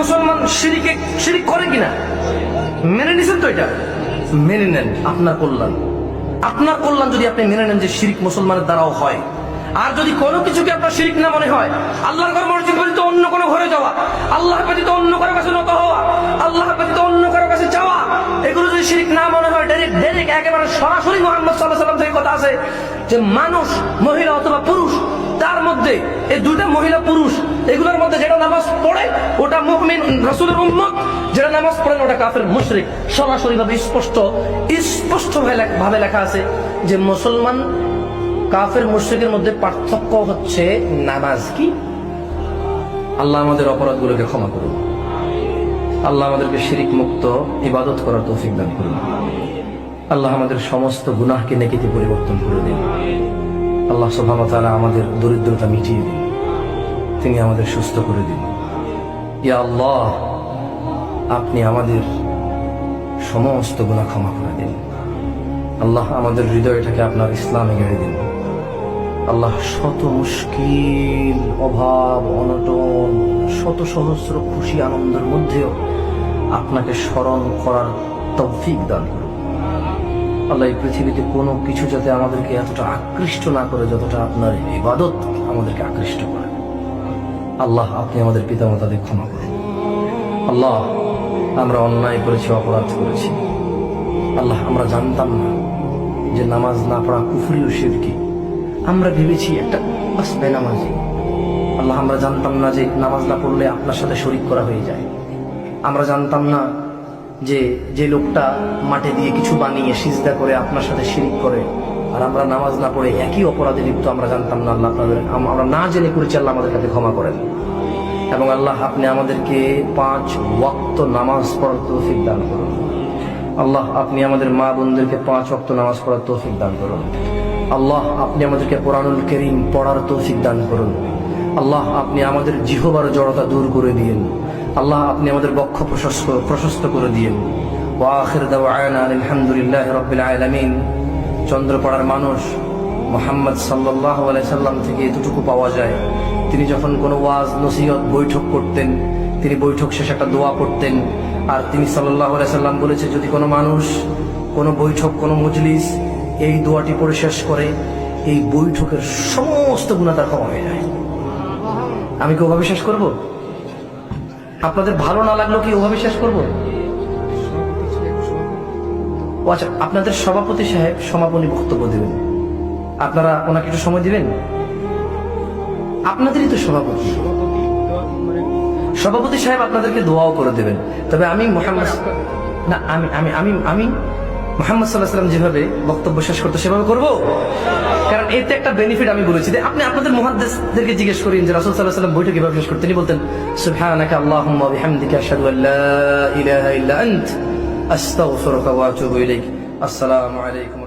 মুসলমান শিরিক করে কিনা মেনে নিছেন তো? এটা মেনে নেন, আপনার কল্যাণ যদি আপনি মেনে নেন যে শিরিক মুসলমানের দ্বারাও হয়। আর যদি কোনো কিছুকে আপনার শিরিক না মনে হয়, আল্লাহর ঘর মসজিদ ব্যতীত অন্য কোনো ঘরে যাওয়া, আল্লাহ ব্যতীত অন্য কারো কাছে নত হওয়া, আল্লাহ ব্যতীত অন্য কারো কাছে যাওয়া, এগুলো যদি শিরিক না মনে হয়, ডাইরেক্ট একেবারে সরাসরি মুহাম্মদ সাল্লাল্লাহু আলাইহি ওয়াসাল্লাম থেকে কথা আছে যে মানুষ, মহিলা অথবা পুরুষ, তার মধ্যে এই দুইটা মহিলা পুরুষ এগুলোর মধ্যে যেটা নামাজ পড়ে ওটা মুমিন রাসূলের উম্মত, যেটা নামাজ পড়ে না ওটা কাফের মুশরিক। সরাসরি ভাবে স্পষ্ট ভাবে লেখা আছে যে মুসলমান কাফের মুশরিকের মধ্যে পার্থক্য হচ্ছে নামাজ। কি? আল্লাহ আমাদের অপরাধগুলোকে ক্ষমা করুন, আল্লাহ আমাদেরকে শিরিক মুক্ত ইবাদত করার তৌফিক দান করুন, আল্লাহ আমাদের সমস্ত গুনাহকে নেকিতে পরিবর্তন করে দিন, আল্লাহ সুবহানাহু ওয়া তাআলা আমাদের দরিদ্রতা মিটিয়ে দিন, তিনি আমাদের সুস্থ করে দিন। ইয়া আল্লাহ, আপনি আমাদের সমস্ত গুনাহ ক্ষমা করে দিন। আল্লাহ আমাদের হৃদয়টাকে আপনার ইসলামে গেড়ে দিন। আল্লাহ শত মুশকিল, অভাব, অনটন, শত সহস্র খুশি আনন্দের মধ্যেও আপনাকে স্মরণ করার তৌফিক দান করুন। আল্লাহ এই পৃথিবীতে কোনো কিছু যাতে আমাদেরকে এতটা আকৃষ্ট না করে যতটা আপনার ইবাদত আমাদেরকে আকৃষ্ট করে। আল্লাহ আপনি আমাদের পিতামাতাদের ক্ষমা করুন। আল্লাহ আমরা অন্যায় করেছি, অপরাধ করেছি। আল্লাহ আমরা জানতাম না যে নামাজ না পড়া কুফরি ও শিরকি। আমরা ভেবেছি একটা বাস বেনামাজি। আল্লাহ আমরা জানতাম না যে নামাজ না পড়লে আপনার সাথে শরীক করা হয়ে যায়। আমরা জানতাম না যে লোকটা মাটি দিয়ে কিছু বানিয়ে সিজদা করে আপনার সাথে শিরিক করে, আর আমরা নামাজ না পড়ে একই অপরাধে লিপ্ত। আমরা জানতাম না। আল্লাহ আমরা না জেনে করেছি, আল্লাহ আমাদের কাছে ক্ষমা করেন। এবং আল্লাহ আপনি আমাদেরকে 5 ওয়াক্ত নামাজ পড়ার তৌফিক দান করুন। আল্লাহ আপনি আমাদের মা বোনদেরকে 5 ওয়াক্ত নামাজ পড়ার তৌফিক দান করুন। আল্লাহ আপনি আমাদেরকে কোরআনুল কারীম পড়ার তৌফিক দান করুন। আল্লাহ আপনি আমাদের জিহ্বার জড়তা দূর করে দিন। আল্লাহ আপনি আমাদের বক্ষ প্রশস্ত করে দিন। ওয়া আখির দাওয়ানা আলহামদুলিল্লাহি রাব্বিল আলামিন। চন্দ্রপাড়ার মানুষ মুহাম্মদ সাল্লাল্লাহু আলাইহি সাল্লাম থেকে এতটুকু পাওয়া যায়, তিনি যখন কোনো ওয়াজ নসিহত বৈঠক করতেন, তিনি বৈঠক শেষে একটা দোয়া করতেন। আর তিনি সাল্লাল্লাহু আলাইহি সাল্লাম বলেছে, যদি কোনো মানুষ কোনো বৈঠক, কোনো মজলিস এই দোয়াটি পড়ে শেষ করে, এই বৈঠকের সমস্ত গুনাহ তার ক্ষমা হয়ে যায়। আমি কি ওভাবে শেষ করব? আপনাদের ভালো না লাগলো কি ওভাবে শেষ করব? ও আচ্ছা, আপনাদের সভাপতি সাহেব সমাপনী বক্তব্য দেবেন, আপনারা ওনাকে একটু সময় দিবেন। আপনাদেরই তো সভাপতি সাহেব আপনাদেরকে দোয়াও করে দেবেন। তবে আমি মুহাম্মদ সাল্লাল্লাহু আলাইহি ওয়াসাল্লাম যেভাবে বক্তব্য শেষ করতে সেভাবে করব। কারণ এতে একটা বেনিফিট আমি বলেছি যে আপনি আপনাদের মুহাদ্দিসদেরকে জিজ্ঞেস করেন যে রাসূল সাল্লাল্লাহু আলাইহি ওয়াসাল্লাম বৈঠক কিভাবে শেষ করতেন। তিনি বলতেন, সুবহানাকা আল্লাহুম্মা ওয়া বিহামদিকা আশহাদু আল্লা ইলাহা ইল্লা আনতা আস্তাগফিরুকা ওয়া আতুবু ইলাইক। আসসালামু আলাইকুম।